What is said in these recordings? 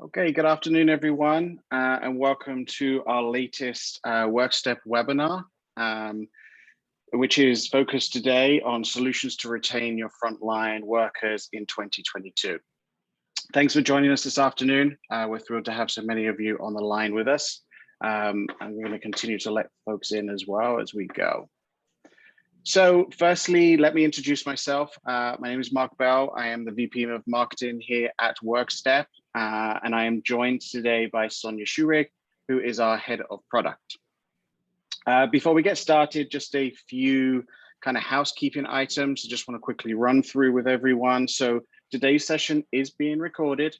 Okay, good afternoon, everyone, and welcome to our latest WorkStep webinar, which is focused today on solutions to retain your frontline workers in 2022. Thanks for joining us this afternoon. We're thrilled to have so many of you on the line with us, and we're going to continue to let folks in as well as we go. So firstly, let me introduce myself. My name is Mark Bell. I am the VP of Marketing here at WorkStep, and I am joined today by Sonia Schurig, who is our Head of Product. Before we get started, just a few kind of housekeeping items I just want to quickly run through with everyone. So today's session is being recorded.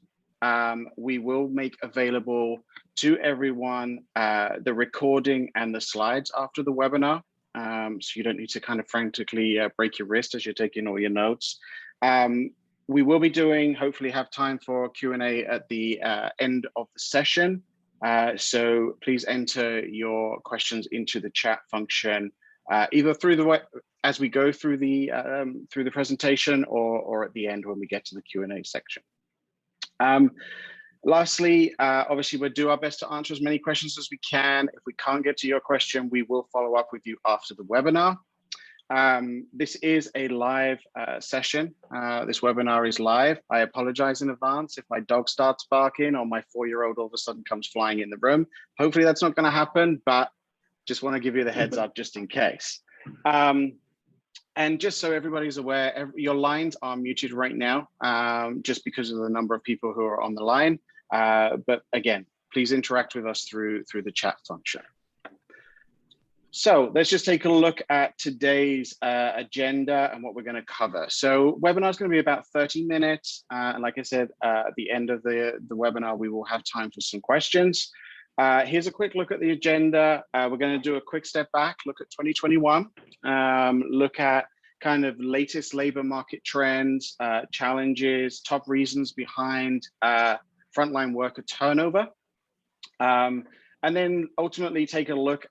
We will make available to everyone the recording and the slides after the webinar. So you don't need to kind of frantically break your wrist as you're taking all your notes. We will be doing, hopefully have time for Q&A at the end of the session. So please enter your questions into the chat function, either through the as we go through the presentation or at the end when we get to the Q&A section. Lastly, obviously, we'll do our best to answer as many questions as we can. If we can't get to your question, we will follow up with you after the webinar. This is a live session. This webinar is live. I apologize in advance if my dog starts barking or my 4-year-old all of a sudden comes flying in the room. Hopefully that's not going to happen, but just want to give you the heads up just in case. And just so everybody's aware, your lines are muted right now, just because of the number of people who are on the line. But again, please interact with us through the chat function. So let's just take a look at today's agenda and what we're going to cover. So webinar is going to be about 30 minutes. And like I said, at the end of the webinar, we will have time for some questions. Here's a quick look at the agenda. We're going to do a quick step back, look at 2021, look at kind of latest labor market trends, challenges, top reasons behind frontline worker turnover. And then ultimately take a look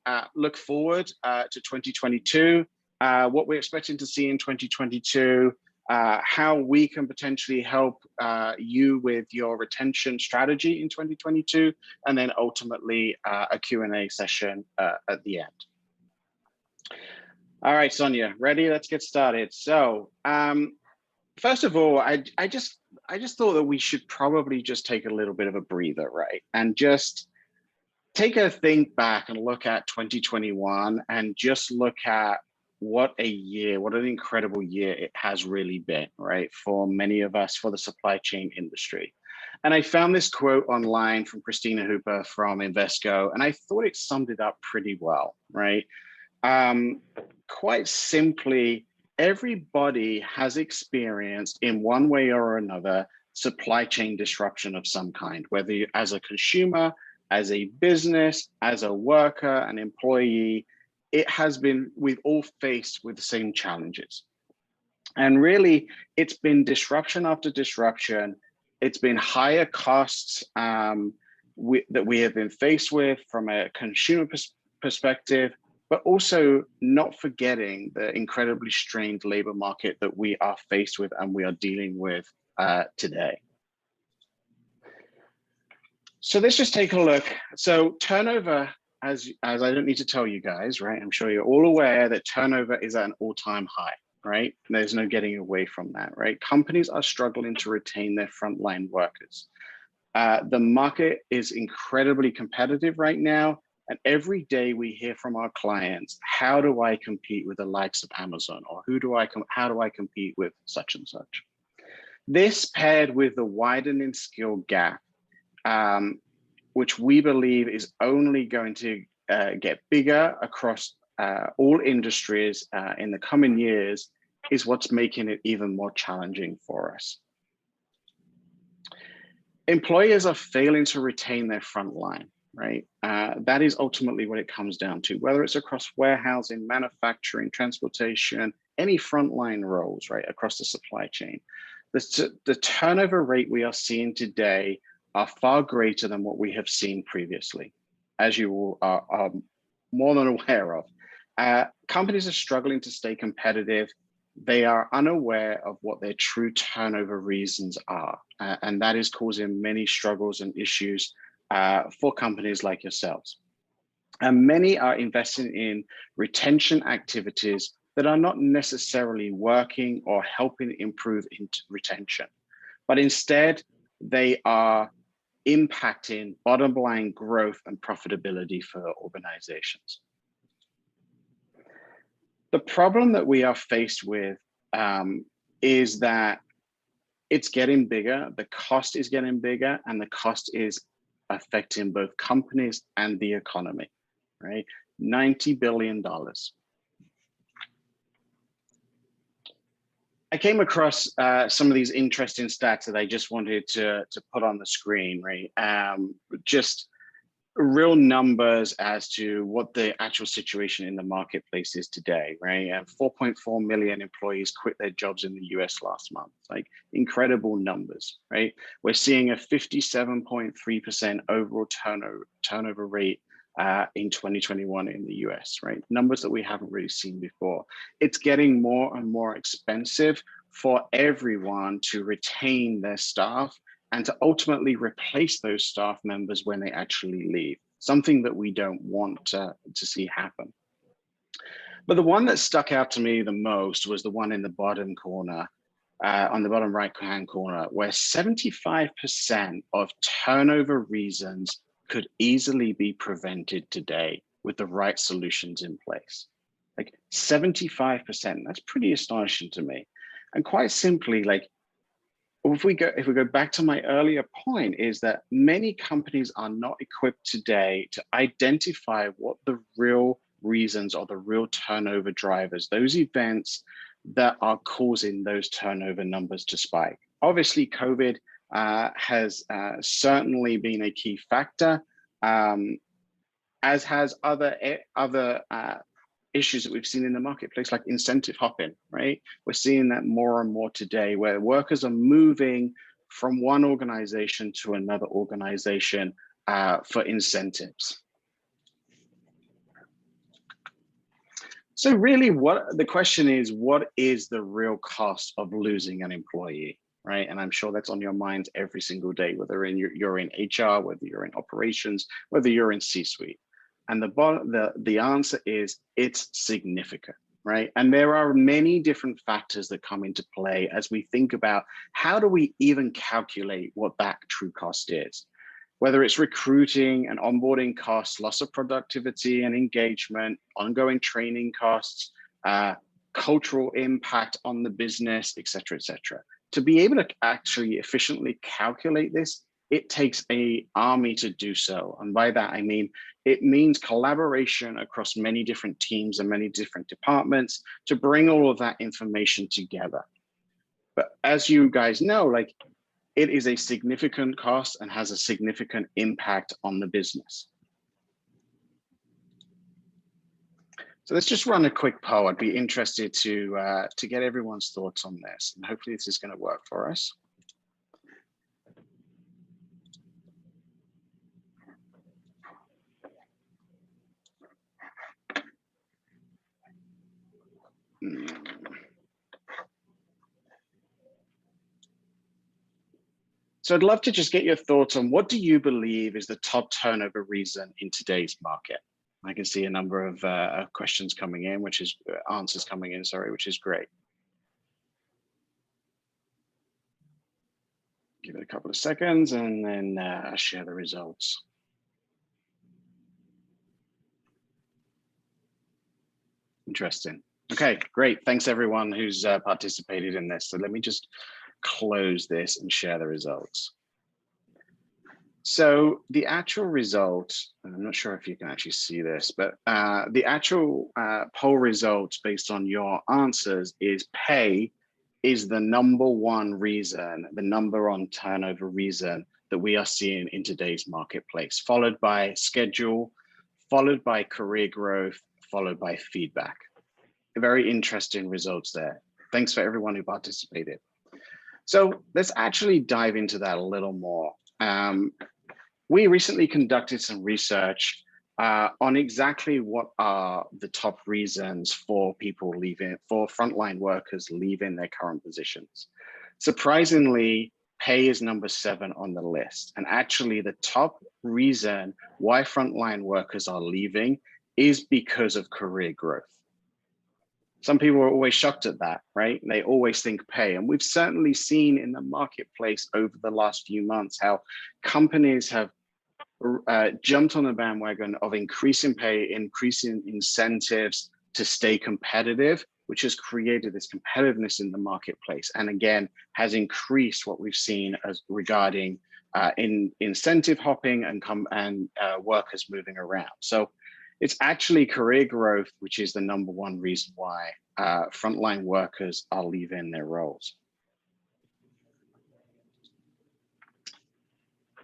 forward to 2022, what we're expecting to see in 2022, how we can potentially help you with your retention strategy in 2022, and then ultimately a Q&A session at the end. All right, Sonia, ready? Let's get started. So first of all, I just thought that we should probably just take a little bit of a breather, right? And just take a think back and look at 2021 and just look at what an incredible year it has really been, right? For many of us, for the supply chain industry. And I found this quote online from Christina Hooper from Invesco, and I thought it summed it up pretty well, right? Quite simply, everybody has experienced in one way or another supply chain disruption of some kind, whether you as a consumer, as a business, as a worker, an employee. We've all faced with the same challenges. And really, it's been disruption after disruption. It's been higher costs that we have been faced with from a consumer perspective, but also not forgetting the incredibly strained labor market that we are faced with and we are dealing with today. So let's just take a look. So turnover, as I don't need to tell you guys, right? I'm sure you're all aware that turnover is at an all-time high, right? There's no getting away from that, right? Companies are struggling to retain their frontline workers. The market is incredibly competitive right now. And every day we hear from our clients, how do I compete with the likes of Amazon? Or how do I compete with such and such? This paired with the widening skill gap, which we believe is only going to get bigger across all industries in the coming years, is what's making it even more challenging for us. Employers are failing to retain their frontline, right? That is ultimately what it comes down to, whether it's across warehousing, manufacturing, transportation, any frontline roles, right, across the supply chain. The turnover rate we are seeing today are far greater than what we have seen previously, as you all are more than aware of. Companies are struggling to stay competitive they are unaware of what their true turnover reasons are. And that is causing many struggles and issues for companies like yourselves. And many are investing in retention activities that are not necessarily working or helping improve retention, but instead they are impacting bottom line growth and profitability for organizations. The problem that we are faced with is that it's getting bigger, the cost is getting bigger, and the cost is affecting both companies and the economy, right? $90 billion. I came across some of these interesting stats that I just wanted to put on the screen, right? Just real numbers as to what the actual situation in the marketplace is today, right? 4.4 million employees quit their jobs in the US last month, like incredible numbers, right? We're seeing a 57.3% overall turnover rate in 2021 in the US, right? Numbers that we haven't really seen before. It's getting more and more expensive for everyone to retain their staff and to ultimately replace those staff members when they actually leave, something that we don't want to see happen. But the one that stuck out to me the most was the one in the bottom corner, on the bottom right-hand corner, where 75% of turnover reasons could easily be prevented today with the right solutions in place. Like 75%, that's pretty astonishing to me. And quite simply, like, if we go back to my earlier point, is that many companies are not equipped today to identify what the real reasons or the real turnover drivers, those events that are causing those turnover numbers to spike. Obviously, COVID has certainly been a key factor, as has other issues that we've seen in the marketplace, like incentive hopping, right? We're seeing that more and more today, where workers are moving from one organization to another organization for incentives. So really the question is, what is the real cost of losing an employee, right? And I'm sure that's on your minds every single day, whether you're in HR, whether you're in operations, whether you're in C-suite. And the answer is it's significant, right? And there are many different factors that come into play as we think about how do we even calculate what that true cost is, whether it's recruiting and onboarding costs, loss of productivity and engagement, ongoing training costs, cultural impact on the business, et cetera, et cetera. To be able to actually efficiently calculate this, it takes an army to do so. And by that, I mean, it means collaboration across many different teams and many different departments to bring all of that information together. But as you guys know, like, it is a significant cost and has a significant impact on the business. So let's just run a quick poll. I'd be interested to get everyone's thoughts on this, and hopefully this is going to work for us. So I'd love to just get your thoughts on what do you believe is the top turnover reason in today's market? I can see a number of questions coming in, answers coming in, sorry, which is great. Give it a couple of seconds and then I'll share the results. Interesting. Okay, great. Thanks everyone who's participated in this. So let me just close this and share the results. So the actual results, and I'm not sure if you can actually see this, but the actual poll results based on your answers is pay is the #1 reason, the #1 turnover reason that we are seeing in today's marketplace, followed by schedule, followed by career growth, followed by feedback. Very interesting results there. Thanks for everyone who participated. So let's actually dive into that a little more. We recently conducted some research on exactly what are the top reasons for people leaving, for frontline workers leaving their current positions. Surprisingly, pay is number 7 on the list. And actually the top reason why frontline workers are leaving is because of career growth. Some people are always shocked at that, right? They always think pay. And we've certainly seen in the marketplace over the last few months how companies have jumped on the bandwagon of increasing pay, increasing incentives to stay competitive, which has created this competitiveness in the marketplace. And again, has increased what we've seen as regarding in incentive hopping and workers moving around. So it's actually career growth, which is the number 1 reason why frontline workers are leaving their roles.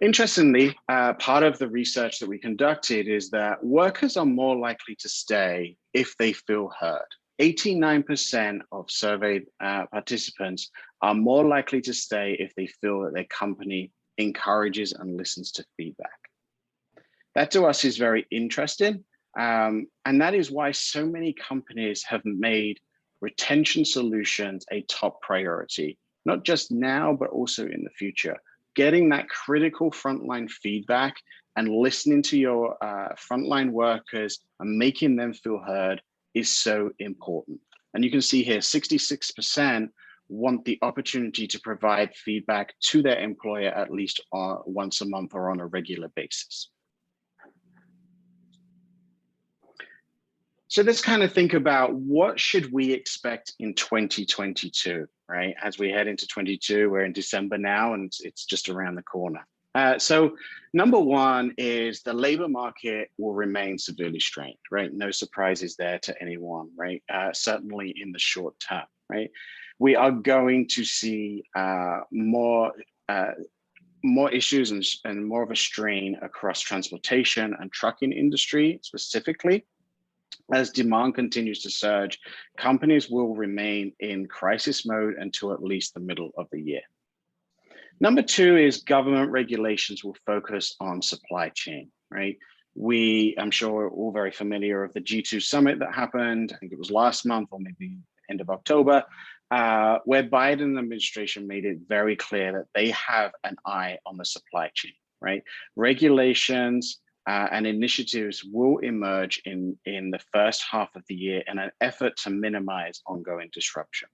Interestingly, part of the research that we conducted is that workers are more likely to stay if they feel heard. 89% of surveyed participants are more likely to stay if they feel that their company encourages and listens to feedback. That to us is very interesting. And that is why so many companies have made retention solutions a top priority, not just now, but also in the future. Getting that critical frontline feedback and listening to your frontline workers and making them feel heard is so important. And you can see here, 66% want the opportunity to provide feedback to their employer at least once a month or on a regular basis. So let's kind of think about what should we expect in 2022, right? As we head into 22, we're in December now and it's just around the corner. So number 1 is the labor market will remain severely strained, right? No surprises there to anyone, right? Certainly in the short term, right? We are going to see more issues and more of a strain across transportation and trucking industry specifically. As demand continues to surge, companies will remain in crisis mode until at least the middle of the year. Number 2 is government regulations will focus on supply chain, right? I'm sure we're all very familiar of the G2 summit that happened, I think it was last month or maybe end of October, where Biden administration made it very clear that they have an eye on the supply chain, right? Regulations and initiatives will emerge in the first half of the year in an effort to minimize ongoing disruption.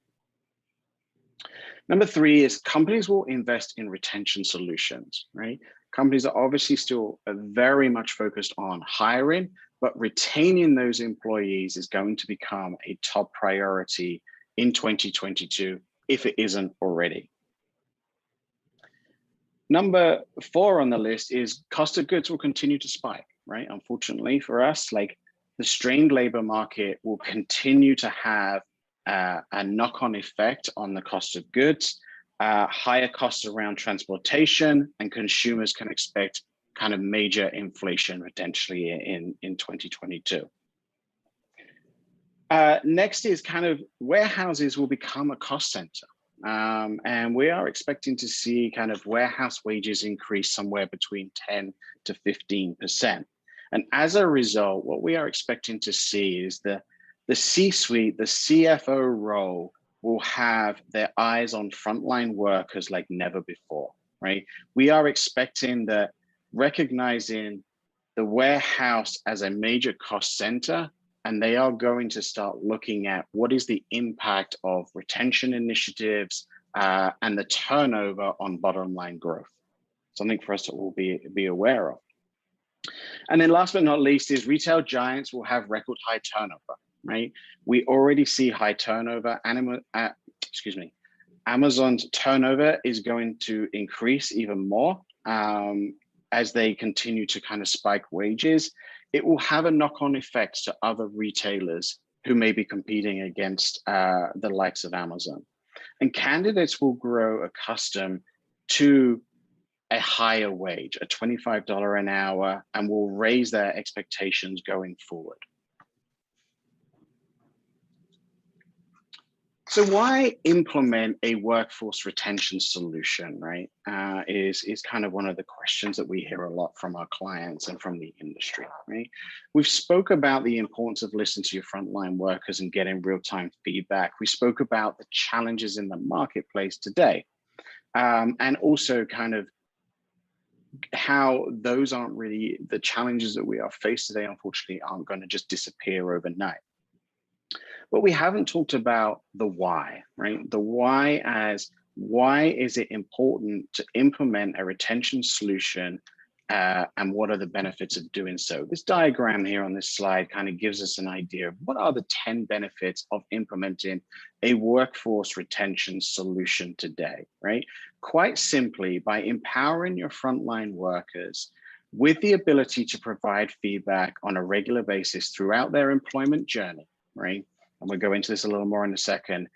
Number 3 is companies will invest in retention solutions, right? Companies are obviously still very much focused on hiring, but retaining those employees is going to become a top priority in 2022, if it isn't already. Number 4 on the list is cost of goods will continue to spike, right? Unfortunately for us, like the strained labor market will continue to have a knock-on effect on the cost of goods, higher costs around transportation, and consumers can expect kind of major inflation potentially in 2022. Next is kind of warehouses will become a cost center. And we are expecting to see kind of warehouse wages increase somewhere between 10 to 15%. And as a result, what we are expecting to see is the C-suite, the CFO role will have their eyes on frontline workers like never before, right? We are expecting that recognizing the warehouse as a major cost center, and they are going to start looking at what is the impact of retention initiatives and the turnover on bottom line growth. Something for us to all be aware of. And then last but not least is retail giants will have record high turnover, right? We already see high turnover. Amazon's turnover is going to increase even more as they continue to kind of spike wages. It will have a knock-on effect to other retailers who may be competing against the likes of Amazon. And candidates will grow accustomed to a higher wage, a $25 an hour, and will raise their expectations going forward. So why implement a workforce retention solution, right? Is kind of one of the questions that we hear a lot from our clients and from the industry, right? We've spoke about the importance of listening to your frontline workers and getting real-time feedback. We spoke about the challenges in the marketplace today, and also kind of how those aren't really the challenges that we are faced today, unfortunately, aren't going to just disappear overnight. But we haven't talked about the why, right? The why as why is it important to implement a retention solution, and what are the benefits of doing so? This diagram here on this slide kind of gives us an idea of what are the 10 benefits of implementing a workforce retention solution today, right? Quite simply, by empowering your frontline workers with the ability to provide feedback on a regular basis throughout their employment journey, right? And we'll go into this a little more in a second.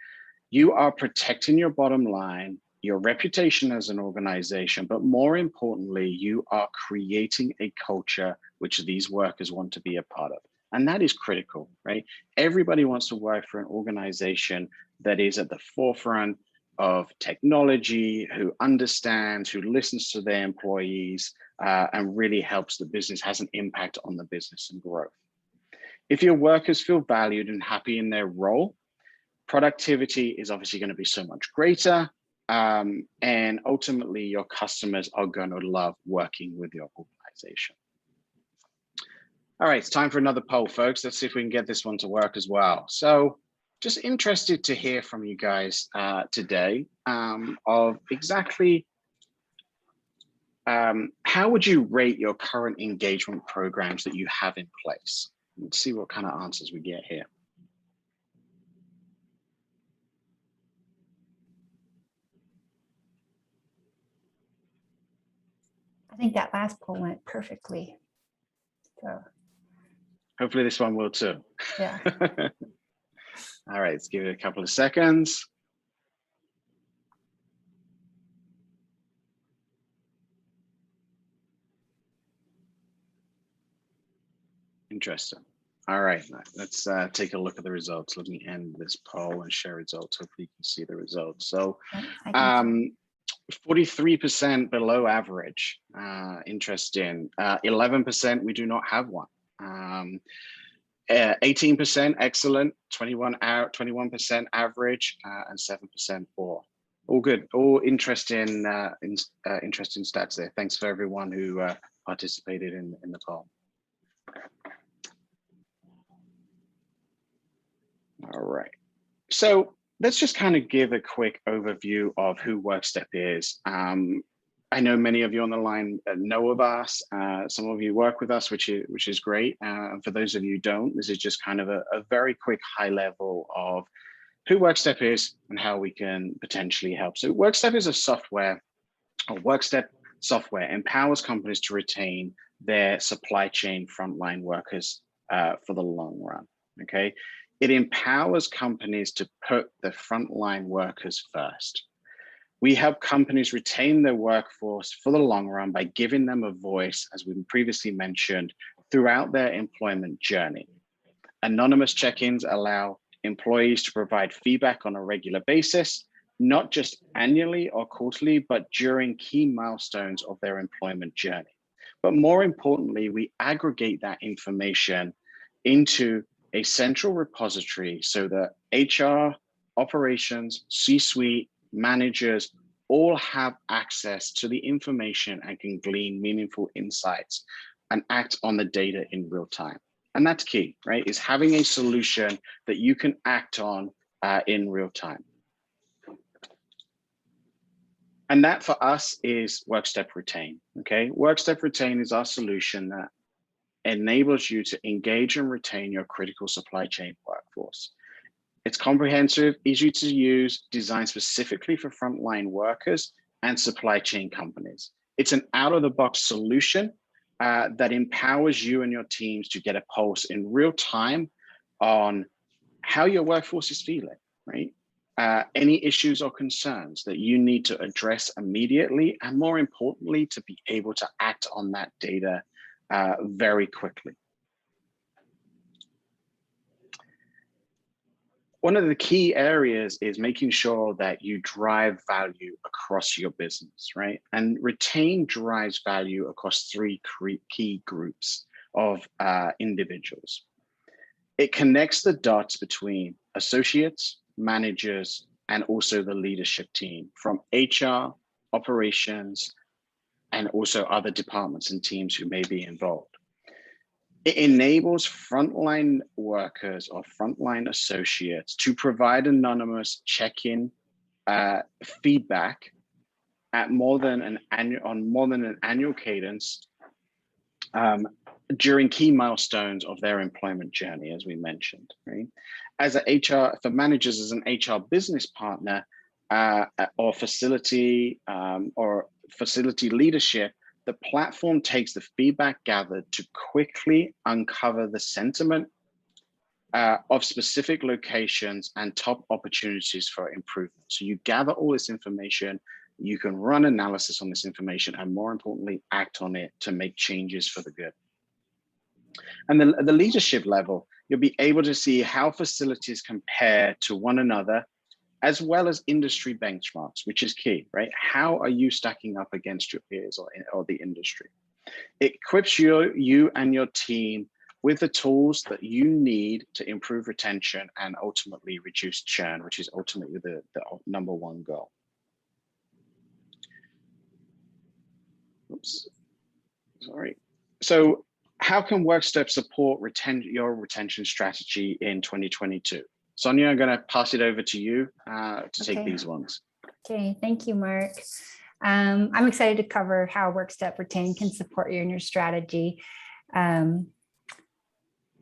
You are protecting your bottom line, your reputation as an organization, but more importantly, you are creating a culture which these workers want to be a part of. And that is critical, right? Everybody wants to work for an organization that is at the forefront of technology, who understands, who listens to their employees, and really helps the business, has an impact on the business and growth. If your workers feel valued and happy in their role, productivity is obviously going to be so much greater. And ultimately, your customers are going to love working with your organization. All right, it's time for another poll, folks. Let's see if we can get this one to work as well. So just interested to hear from you guys today of exactly how would you rate your current engagement programs that you have in place? Let's see what kind of answers we get here. I think that last poll went perfectly. So hopefully this one will too. Yeah. All right, let's give it a couple of seconds. Interesting. All right, let's take a look at the results. Let me end this poll and share results. Hopefully you can see the results. So 43% below average, interesting. 11% we do not have one. 18% excellent, 21% average, and 7% poor. All good, all interesting, interesting stats there. Thanks for everyone who participated in the poll. All right, so let's just kind of give a quick overview of who WorkStep is. I know many of you on the line know of us. Some of you work with us, which is great. For those of you who don't, this is just kind of a very quick high level of who WorkStep is and how we can potentially help. So WorkStep is a software, or WorkStep software empowers companies to retain their supply chain frontline workers for the long run, okay? It empowers companies to put the frontline workers first. We help companies retain their workforce for the long run by giving them a voice, as we previously mentioned, throughout their employment journey. Anonymous check-ins allow employees to provide feedback on a regular basis, not just annually or quarterly, but during key milestones of their employment journey. But more importantly, we aggregate that information into a central repository so that HR, operations, C-suite, managers all have access to the information and can glean meaningful insights and act on the data in real time. And that's key, right? Is having a solution that you can act on in real time. And that for us is WorkStep RETAIN, okay? WorkStep RETAIN is our solution that enables you to engage and retain your critical supply chain workforce. It's comprehensive, easy to use, designed specifically for frontline workers and supply chain companies. It's an out-of-the-box solution that empowers you and your teams to get a pulse in real time on how your workforce is feeling, right? Any issues or concerns that you need to address immediately, and more importantly, to be able to act on that data very quickly. One of the key areas is making sure that you drive value across your business, right? And retain drives value across three key groups of individuals. It connects the dots between associates, managers, and also the leadership team from HR, operations, and also other departments and teams who may be involved. It enables frontline workers or frontline associates to provide anonymous check-in feedback at more than an annual cadence during key milestones of their employment journey, as we mentioned. Right? As an HR, for managers as an HR business partner or facility leadership, the platform takes the feedback gathered to quickly uncover the sentiment of specific locations and top opportunities for improvement. So you gather all this information, you can run analysis on this information, and more importantly, act on it to make changes for the good. And then at the leadership level, you'll be able to see how facilities compare to one another, as well as industry benchmarks, which is key, right? How are you stacking up against your peers or the industry? It equips you and your team with the tools that you need to improve retention and ultimately reduce churn, which is ultimately the number one goal. Oops, sorry. So how can WorkStep support your retention strategy in 2022? Sonia, I'm going to pass it over to you to take these ones. Okay, thank you, Mark. I'm excited to cover how WorkStep RETAIN can support you in your strategy. And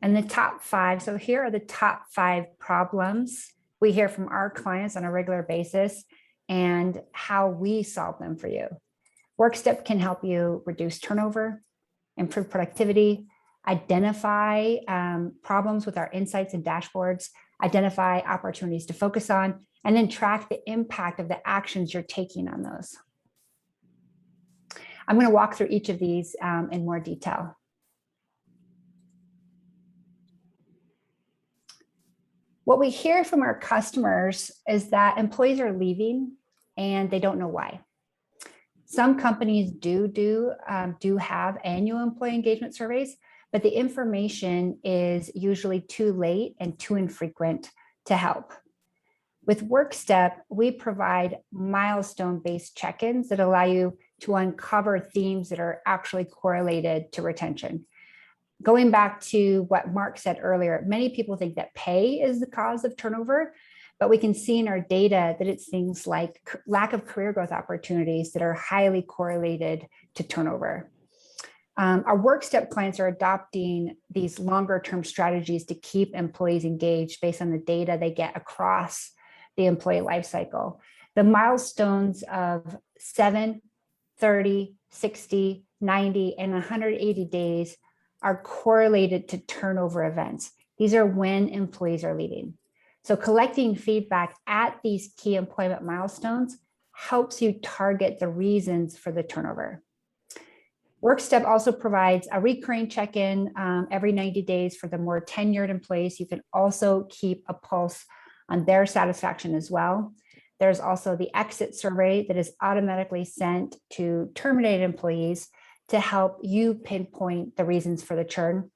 the top 5, so here are the top 5 problems we hear from our clients on a regular basis and how we solve them for you. WorkStep can help you reduce turnover, improve productivity, identify problems with our insights and dashboards, identify opportunities to focus on, and then track the impact of the actions you're taking on those. I'm going to walk through each of these in more detail. What we hear from our customers is that employees are leaving and they don't know why. Some companies do have annual employee engagement surveys, but the information is usually too late and too infrequent to help. With WorkStep, we provide milestone-based check-ins that allow you to uncover themes that are actually correlated to retention. Going back to what Mark said earlier, many people think that pay is the cause of turnover, but we can see in our data that it's things like lack of career growth opportunities that are highly correlated to turnover. Our WorkStep clients are adopting these longer-term strategies to keep employees engaged based on the data they get across the employee lifecycle. The milestones of 7, 30, 60, 90, and 180 days are correlated to turnover events. These are when employees are leaving. So collecting feedback at these key employment milestones helps you target the reasons for the turnover. WorkStep also provides a recurring check-in every 90 days for the more tenured employees. You can also keep a pulse on their satisfaction as well. There's also the exit survey that is automatically sent to terminated employees to help you pinpoint the reasons for the churn.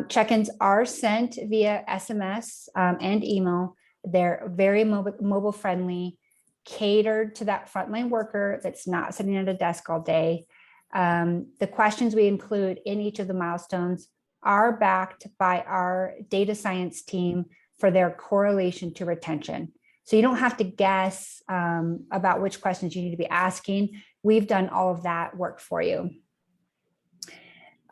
Check-ins are sent via SMS and email. They're very mobile friendly, catered to that frontline worker that's not sitting at a desk all day. The questions we include in each of the milestones are backed by our data science team for their correlation to retention. So you don't have to guess about which questions you need to be asking. We've done all of that work for you.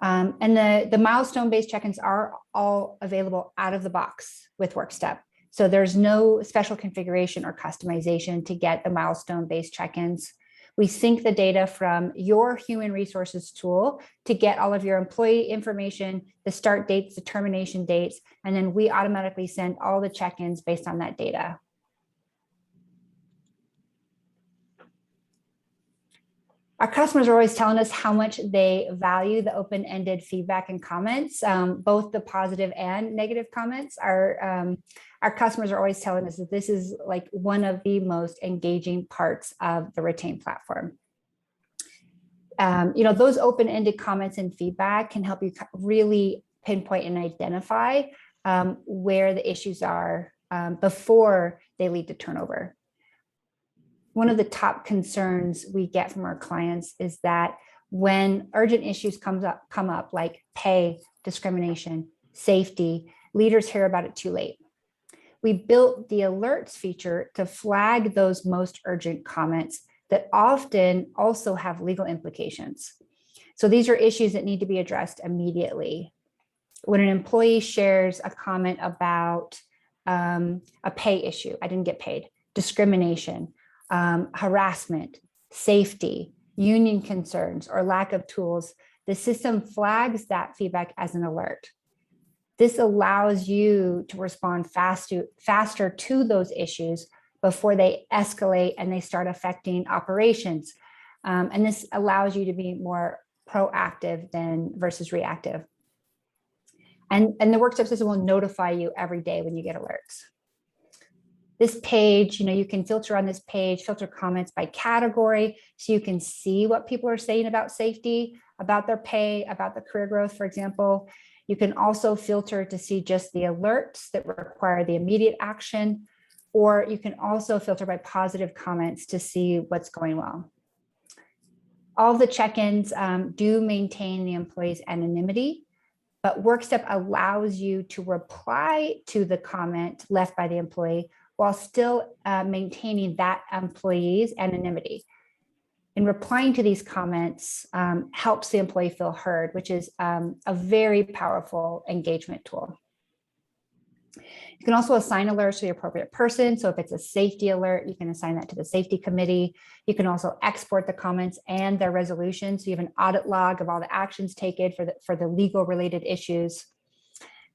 And the milestone-based check-ins are all available out of the box with WorkStep. So there's no special configuration or customization to get the milestone-based check-ins. We sync the data from your human resources tool to get all of your employee information, the start dates, the termination dates, and then we automatically send all the check-ins based on that data. Our customers are always telling us how much they value the open-ended feedback and comments, both the positive and negative comments. Our customers are always telling us that this is like one of the most engaging parts of the Retain platform. Those open-ended comments and feedback can help you really pinpoint and identify where the issues are before they lead to turnover. One of the top concerns we get from our clients is that when urgent issues come up like pay, discrimination, safety, leaders hear about it too late. We built the alerts feature to flag those most urgent comments that often also have legal implications. So these are issues that need to be addressed immediately. When an employee shares a comment about a pay issue, I didn't get paid, discrimination, harassment, safety, union concerns, or lack of tools, the system flags that feedback as an alert. This allows you to respond faster to those issues before they escalate and they start affecting operations. And this allows you to be more proactive versus reactive. And the WorkStep system will notify you every day when you get alerts. This page, you can filter on this page, filter comments by category, so you can see what people are saying about safety, about their pay, about the career growth, for example. You can also filter to see just the alerts that require the immediate action, or you can also filter by positive comments to see what's going well. All the check-ins do maintain the employee's anonymity, but WorkStep allows you to reply to the comment left by the employee while still maintaining that employee's anonymity. And replying to these comments helps the employee feel heard, which is a very powerful engagement tool. You can also assign alerts to the appropriate person. So if it's a safety alert, you can assign that to the safety committee. You can also export the comments and their resolution. So you have an audit log of all the actions taken for the legal related issues.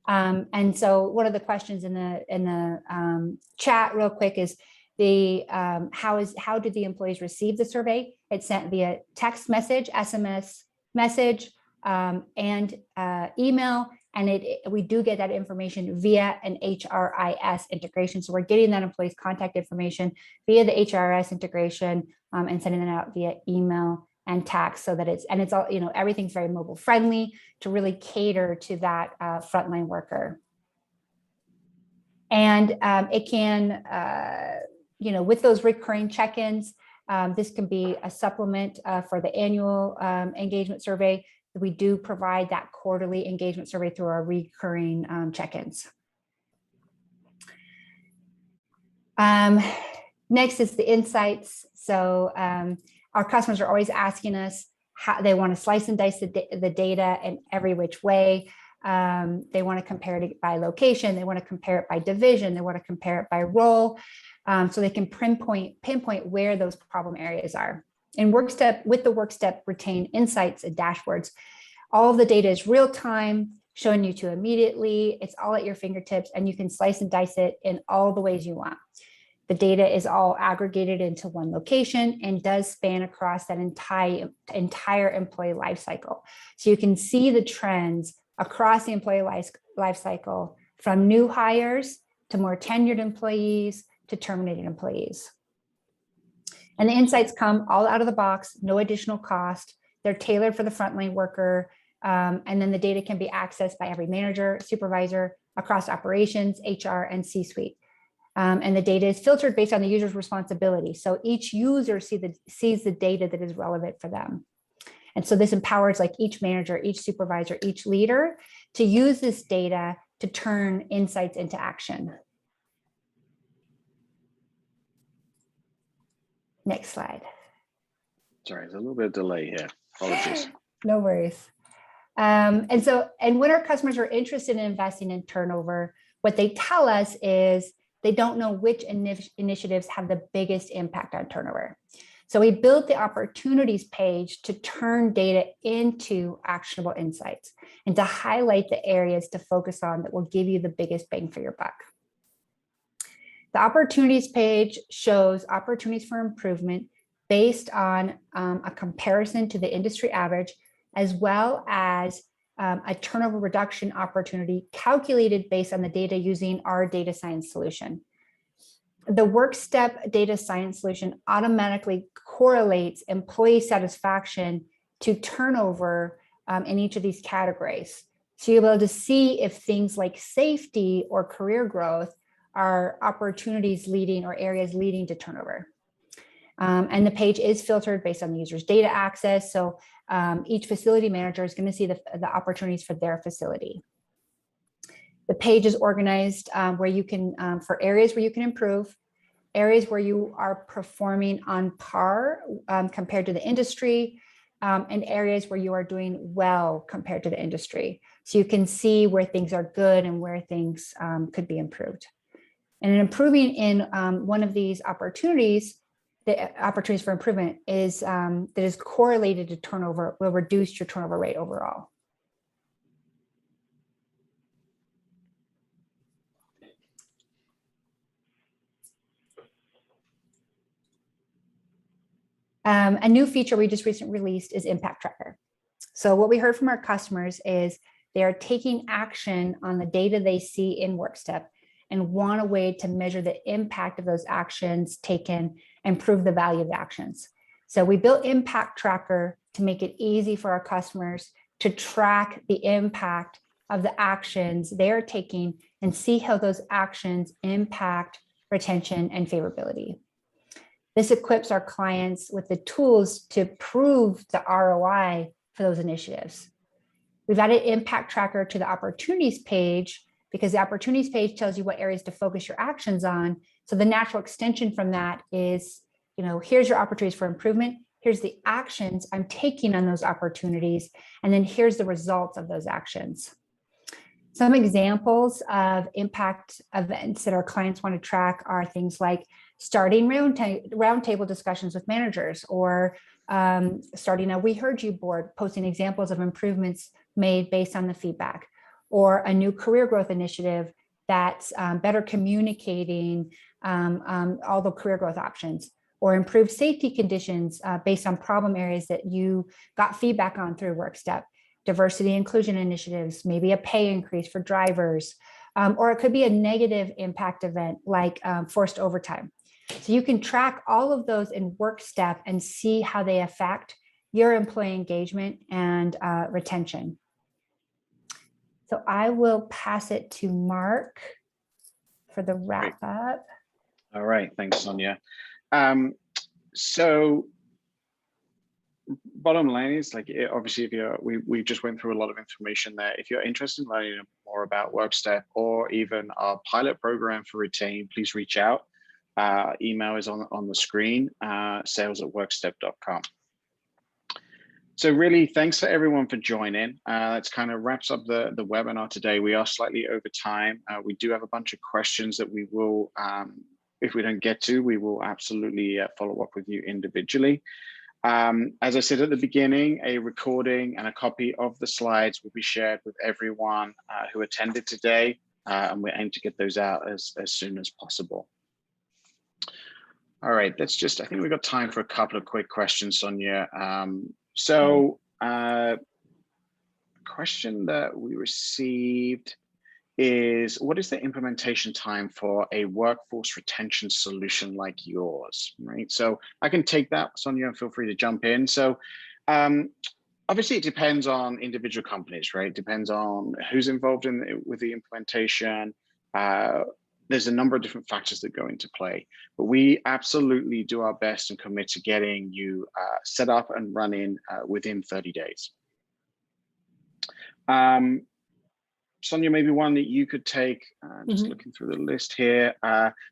And so one of the questions in the chat real quick is how did the employees receive the survey? It's sent via text message, SMS message, and email. And we do get that information via an HRIS integration. So we're getting that employee's contact information via the HRIS integration and sending it out via email and text, so that it's all, everything's very mobile friendly to really cater to that frontline worker. And it can, with those recurring check-ins, this can be a supplement for the annual engagement survey. We do provide that quarterly engagement survey through our recurring check-ins. Next is the insights. So our customers are always asking us how they want to slice and dice the data in every which way. They want to compare it by location. They want to compare it by division. They want to compare it by role. So they can pinpoint where those problem areas are. In WorkStep, with the WorkStep RETAIN insights and dashboards, all of the data is real time, showing you to immediately. It's all at your fingertips, and you can slice and dice it in all the ways you want. The data is all aggregated into one location and does span across that entire employee life cycle. So you can see the trends across the employee life cycle, from new hires to more tenured employees to terminated employees. And the insights come all out of the box, no additional cost. They're tailored for the frontline worker. And then the data can be accessed by every manager, supervisor, across operations, HR, and C-suite. And the data is filtered based on the user's responsibility. So each user sees the data that is relevant for them. And so this empowers each manager, each supervisor, each leader to use this data to turn insights into action. Next slide. Sorry, there's a little bit of delay here. Apologies. No worries. And when our customers are interested in investing in turnover, what they tell us is they don't know which initiatives have the biggest impact on turnover. So we built the opportunities page to turn data into actionable insights and to highlight the areas to focus on that will give you the biggest bang for your buck. The opportunities page shows opportunities for improvement based on a comparison to the industry average, as well as a turnover reduction opportunity calculated based on the data using our data science solution. The WorkStep data science solution automatically correlates employee satisfaction to turnover in each of these categories. So you'll be able to see if things like safety or career growth are opportunities leading or areas leading to turnover. And the page is filtered based on the user's data access. So each facility manager is going to see the opportunities for their facility. The page is organized where you can, for areas where you can improve, areas where you are performing on par compared to the industry, and areas where you are doing well compared to the industry. So you can see where things are good and where things could be improved. And in improving in one of these opportunities, the opportunities for improvement is that is correlated to turnover will reduce your turnover rate overall. A new feature we just recently released is Impact Tracker. So what we heard from our customers is they are taking action on the data they see in WorkStep and want a way to measure the impact of those actions taken and prove the value of the actions. So we built Impact Tracker to make it easy for our customers to track the impact of the actions they are taking and see how those actions impact retention and favorability. This equips our clients with the tools to prove the ROI for those initiatives. We've added Impact Tracker to the opportunities page because the opportunities page tells you what areas to focus your actions on. So the natural extension from that is, here's your opportunities for improvement. Here's the actions I'm taking on those opportunities. And then here's the results of those actions. Some examples of impact events that our clients want to track are things like starting roundtable discussions with managers, or starting a We Heard You board, posting examples of improvements made based on the feedback, or a new career growth initiative that's better communicating all the career growth options, or improved safety conditions based on problem areas that you got feedback on through WorkStep, diversity inclusion initiatives, maybe a pay increase for drivers, or it could be a negative impact event like forced overtime. So you can track all of those in WorkStep and see how they affect your employee engagement and retention. So I will pass it to Mark for the wrap up. All right, thanks, Sonia. So bottom line is, obviously, if we just went through a lot of information there. If you're interested in learning more about WorkStep or even our pilot program for Retain, please reach out. Email is on the screen, sales@workstep.com. So really, thanks for everyone for joining. That's kind of wraps up the webinar today. We are slightly over time. We do have a bunch of questions that we will, if we don't get to, we will absolutely follow up with you individually. As I said at the beginning, a recording and a copy of the slides will be shared with everyone who attended today, and we aim to get those out as soon as possible. All right, I think we've got time for a couple of quick questions, Sonia. So a question that we received is, what is the implementation time for a workforce retention solution like yours, right? So I can take that, Sonia, and feel free to jump in. So obviously it depends on individual companies, right? It depends on who's involved with the implementation. There's a number of different factors that go into play, but we absolutely do our best and commit to getting you set up and running within 30 days. Sonia, maybe one that you could take, just looking through the list here.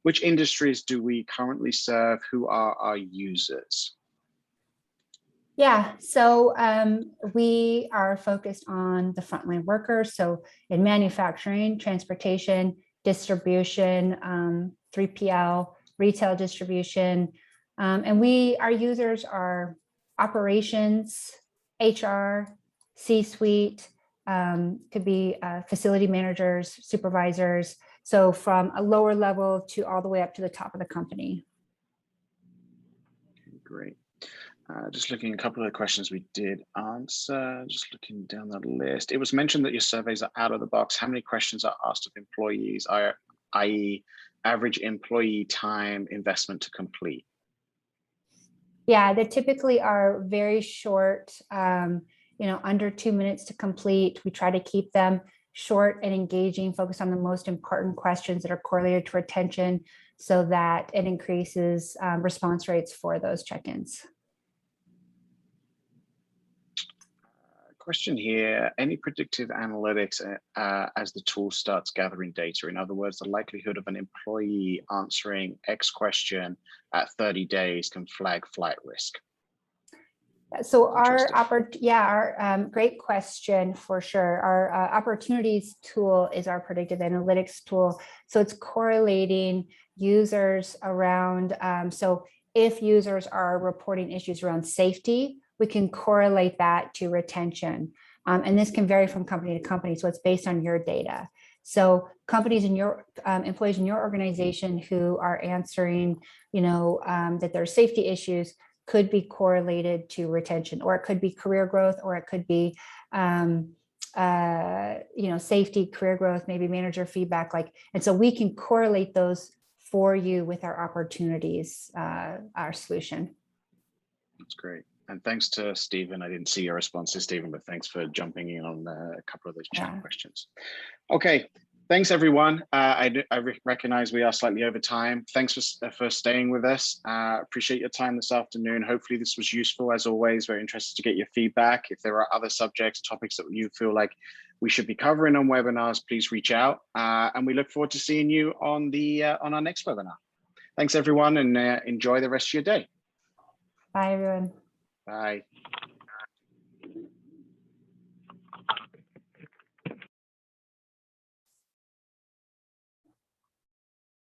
Which industries do we currently serve? Who are our users? Yeah, so we are focused on the frontline workers. So in manufacturing, transportation, distribution, 3PL, retail distribution. And our users are operations, HR, C-suite, could be facility managers, supervisors. So from a lower level to all the way up to the top of the company. Great. Just looking at a couple of the questions we did answer, just looking down the list. It was mentioned that your surveys are out of the box. How many questions are asked of employees, i.e. average employee time investment to complete? Yeah, they typically are very short, under 2 minutes to complete. We try to keep them short and engaging, focus on the most important questions that are correlated to retention so that it increases response rates for those check-ins. Question here, any predictive analytics as the tool starts gathering data? In other words, the likelihood of an employee answering X question at 30 days can flag flight risk. So our great question for sure. Our opportunities tool is our predictive analytics tool. So it's correlating users around. So if users are reporting issues around safety, we can correlate that to retention. And this can vary from company to company. So it's based on your data. So companies in your employees in your organization who are answering, that there are safety issues could be correlated to retention, or it could be career growth, or it could be, safety, career growth, maybe manager feedback. And so we can correlate those for you with our opportunities, our solution. That's great. And thanks to Stephen. I didn't see your responses, Stephen, but thanks for jumping in on a couple of those chat questions. Okay, thanks everyone. I recognize we are slightly over time. Thanks for staying with us. Appreciate your time this afternoon. Hopefully this was useful. As always, very interested to get your feedback. If there are other subjects, topics that you feel like we should be covering on webinars, please reach out. And we look forward to seeing you on our next webinar. Thanks everyone, and enjoy the rest of your day. Bye everyone. Bye.